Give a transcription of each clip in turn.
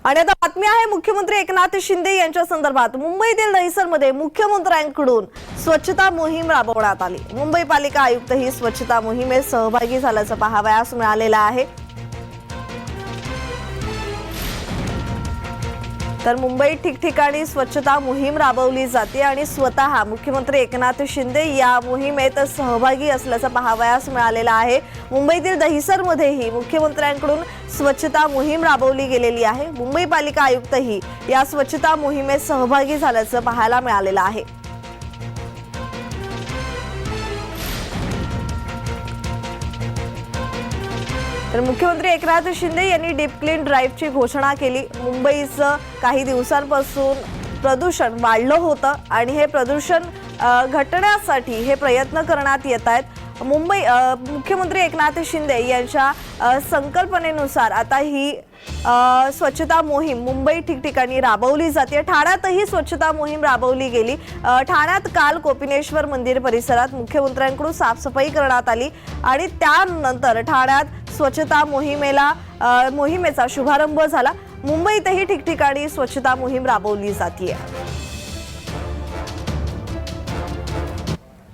आणि आता बातमी आहे मुख्यमंत्री एकनाथ शिंदे यांच्या संदर्भात। मुंबईतील दहिसरमध्ये मुख्यमंत्र्यांकडून स्वच्छता मोहीम राबवण्यात आली। मुंबई पालिका आयुक्त ही स्वच्छता मोहिमेत सहभागी झाल्याचं पाहावयास मिळालेलं आहे। तर मुंबईत ठिकठिकाणी स्वच्छता मोहीम राबवली जाते आणि स्वतः मुख्यमंत्री एकनाथ शिंदे या मोहिमेत सहभागी असल्याचं पाहावयास मिळालेलं आहे। मुंबईतील दहिसरमध्येही मुख्यमंत्र्यांकडून स्वच्छता मोहीम राबवली गेलेली आहे। मुंबई पालिका आयुक्तही या स्वच्छता मोहिमेत सहभागी झाल्याचं पाहायला मिळालेलं आहे। तर मुख्यमंत्री एकनाथ शिंदे यांनी डीप क्लीन ड्राईव्हची घोषणा केली। मुंबईचं काही दिवसांपासून प्रदूषण वाढलं होतं आणि हे प्रदूषण घटण्यासाठी हे प्रयत्न करण्यात येत आहेत। मुख्यमंत्री एकनाथ शिंदे यांच्या संकल्पनेनुसार आता ही स्वच्छता मोहीम मुंबई ठिकठिकाणी राबवली जाते। ठाण्यातही स्वच्छता मोहीम राबवली गेली। ठाण्यात काल कोपिनेश्वर मंदिर परिसरात मुख्यमंत्र्यांकडून साफसफाई करण्यात आली आणि त्यानंतर ठाण्यात स्वच्छता मोहिमेचा शुभारंभ झाला। मुंबईतही ठिकठिकाणी स्वच्छता मोहीम राबवली जाते।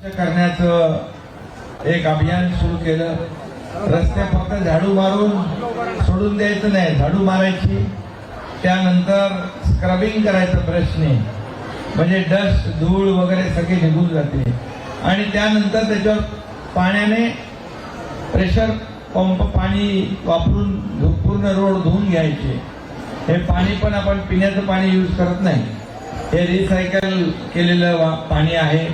करण्याचं एक अभियान सुरू केलं। रस्ते फक्त झाडू मारून सोडून द्यायचं नाही, झाडू मारायची, त्यानंतर स्क्रबिंग करायचं ब्रशने, म्हणजे डस्ट धूळ वगैरे सगळे निघून जाते आणि त्यानंतर त्याच्यावर पाण्याने प्रेशर पंप पाणी वापरून पूर्ण रोड धुवून घ्यायचे। हे पाणी पण आपण पिण्याचं पाणी यूज करत नाही, हे रिसायकल केलेलं पाणी आहे।